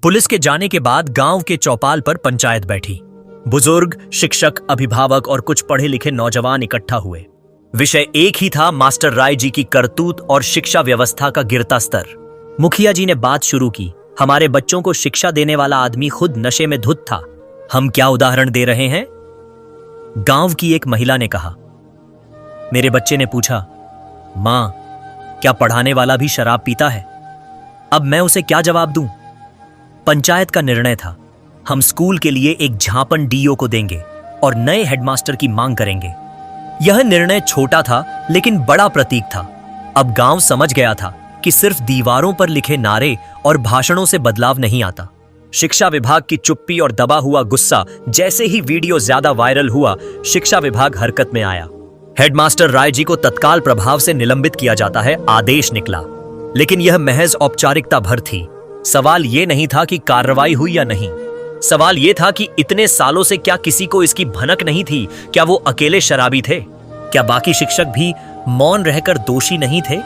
Police के जाने के बाद गांव के चौपाल पर पंचायत बैठी। बुजुर्ग, शिक्षक, अभिभावक और कुछ पढ़े लिखे नौजवान इकट्ठा हुए। विषय एक ही था, मास्टर राय जी की करतूत और शिक्षा व्यवस्था का गिरता स्तर। मुखिया जी ने बात शुरू की। हमारे बच्चों को शिक्षा देने वाला आदमी खुद नशे में धुत था। हम क्या उदाहरण दे रहे हैं? गांव की एक महिला ने कहा। मेरे बच्चे ने पूछा, मां, क्या पढ़ाने वाला भी शराब पीता है? अब मैं उसे क्या जवाब दूं? पंचायत का निर्णय था, हम स्कूल के लिए एक झापन डीओ को देंगे और नए हेडमास्टर की मांग करेंगे। यह निर्णय छोटा था लेकिन बड़ा प्रतीक था। अब गांव समझ गया था कि सिर्फ दीवारों पर लिखे नारे और भाषणों से बदलाव नहीं आता। शिक्षा विभाग की चुप्पी और दबा हुआ गुस्सा, जैसे ही वीडियो ज्यादा वायरल हुआ, शिक्षा विभाग हरकत में आया। हेडमास्टर राय जी को तत्काल प्रभाव से निलंबित किया जाता है, आदेश निकला। लेकिन यह महज औपचारिकता भर थी। सवाल यह नहीं था कि कार्रवाई हुई या नहीं। सवाल यह था कि इतने सालों से क्या किसी को इसकी भनक नहीं थी? क्या वो अकेले शराबी थे? क्या बाकी शिक्षक भी मौन रहकर दोषी नहीं थे?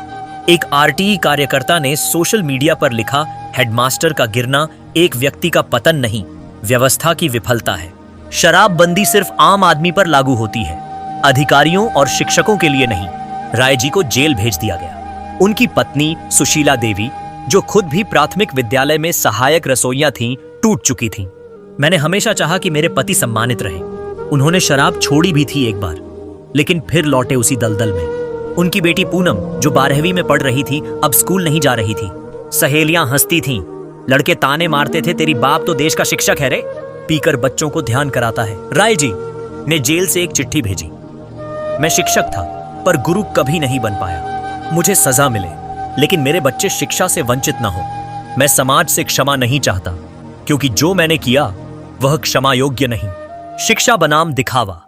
एक आरटीई कार्यकर्ता ने सोशल मीडिया पर लिखा, हेडमास्टर का गिरना एक व्यक्ति का पतन नहीं, व्यवस्था की विफलता है। शराबबंदी सिर्फ आम आदमी पर लागू होती है, अधिकारियों और शिक्षकों के लिए नहीं। राय जी को जेल भेज दिया गया। उनकी पत्नी सुशीला देवी, जो खुद भी प्राथमिक विद्यालय में सहायक रसोइया थीं, टूट चुकी थीं। मैंने हमेशा चाहा कि मेरे पति सम्मानित रहे। उन्होंने शराब छोड़ी भी थी एक बार, लेकिन फिर लौटे उसी दलदल में। उनकी बेटी पूनम, जो 12वीं में पढ़ रही थी, अब स्कूल नहीं जा रही थी। सहेलियां हंसती थीं, लड़के ताने मारते थे, तेरी बाप तो देश का शिक्षक है रे। पीकर बच्चों को ध्यान कराता है। राय जी ने जेल से एक चिट्ठी भेजी, मैं शिक्षक था पर गुरु कभी नहीं बन पाया। मुझे सजा मिले लेकिन मेरे बच्चे शिक्षा से वंचित न हो। मैं समाज से क्षमा नहीं चाहता, क्योंकि जो मैंने किया वह क्षमा योग्य नहीं। शिक्षा बनाम दिखावा।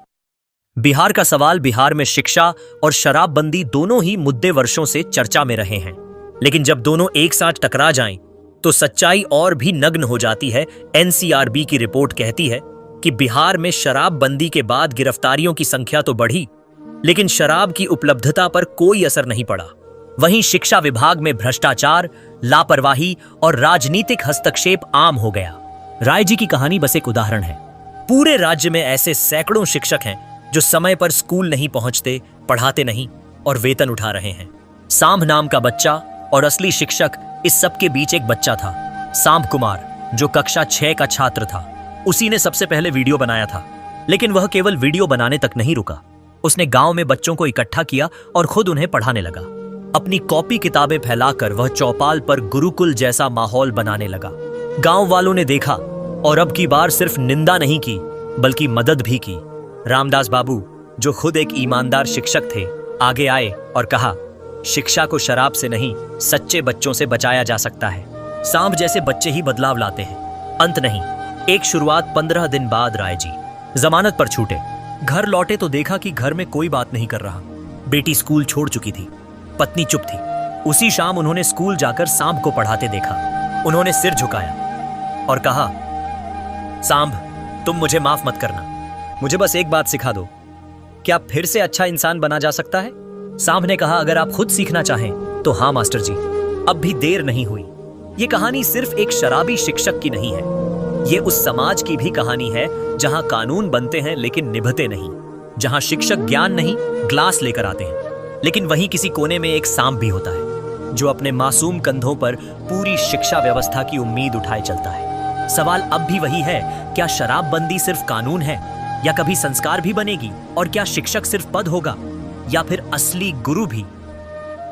बिहार का सवाल, बिहार में शिक्षा और शराबबंदी दोनों ही मुद्दे वर्षों से चर्चा में रहे हैं। लेकिन जब दोनों एक साथ टकरा जाएं, तो सच्चाई और भी नग्न हो जाती है। एनसीआरबी की रिपोर्ट कहती है कि बिहार में शराबबंदी के बाद गिरफ्तारियों की संख्या तो बढ़ी, लेकिन शराब की उपलब्धता पर कोई असर नहीं पड़ा। वहीं शिक्षा विभाग में भ्रष्टाचार, लापरवाही और राजनीतिक हस्तक्षेप आम हो गया। राय जी की कहानी बस एक उदाहरण है। पूरे राज्य में ऐसे सैकड़ों शिक्षक हैं जो समय पर स्कूल नहीं पहुंचते, पढ़ाते नहीं और वेतन उठा रहे हैं। सांभ नाम का बच्चा और असली शिक्षक, इस सब के बीच एक बच्चा था, सांभ कुमार, जो कक्षा 6 का छात्र था। उसी ने सबसे पहले वीडियो बनाया था। लेकिन वह केवल वीडियो बनाने तक नहीं रुका। उसने गांव में बच्चों को इकट्ठा किया और खुद उन्हें पढ़ाने लगा। अपनी कॉपी किताबें फैलाकर वह चौपाल पर गुरुकुल जैसा माहौल बनाने लगा। गांव वालों ने देखा और अब की बार सिर्फ निंदा नहीं की, बल्कि मदद भी की। रामदास बाबू, जो खुद एक ईमानदार शिक्षक थे, आगे आए और कहा, शिक्षा को शराब से नहीं, सच्चे बच्चों से बचाया जा सकता है। सांप जैसे बच्चे ही बदलाव लाते हैं, अंत नहीं। एक शुरुआत 15 दिन बाद राय जी जमानत पर छूटे। घर लौटे तो देखा कि घर में कोई बात नहीं कर रहा। बेटी स्कूल छोड़ चुकी थी, पत्नी चुप थी। उसी शाम उन्होंने स्कूल जाकर सांभ को पढ़ाते देखा। उन्होंने सिर झुकाया और कहा, सांभ, तुम मुझे माफ मत करना, मुझे बस एक बात सिखा दो, क्या फिर से अच्छा इंसान बना जा सकता है? सांभ ने कहा, अगर आप खुद सीखना चाहें तो हाँ मास्टर जी, अब भी देर नहीं हुई। ये कहानी सिर्फ एक शराबी शिक्षक की नहीं है, ये उस समाज की भी कहानी है जहां कानून बनते हैं लेकिन निभते नहीं, जहां शिक्षक ज्ञान नहीं ग्लास लेकर आते हैं, लेकिन वहीं किसी कोने में एक सांप भी होता है जो अपने मासूम कंधों पर पूरी शिक्षा व्यवस्था की उम्मीद उठाए चलता है। सवाल अब भी वही है, क्या शराबबंदी सिर्फ कानून है या कभी संस्कार भी बनेगी? और क्या शिक्षक सिर्फ पद होगा या फिर असली गुरु भी?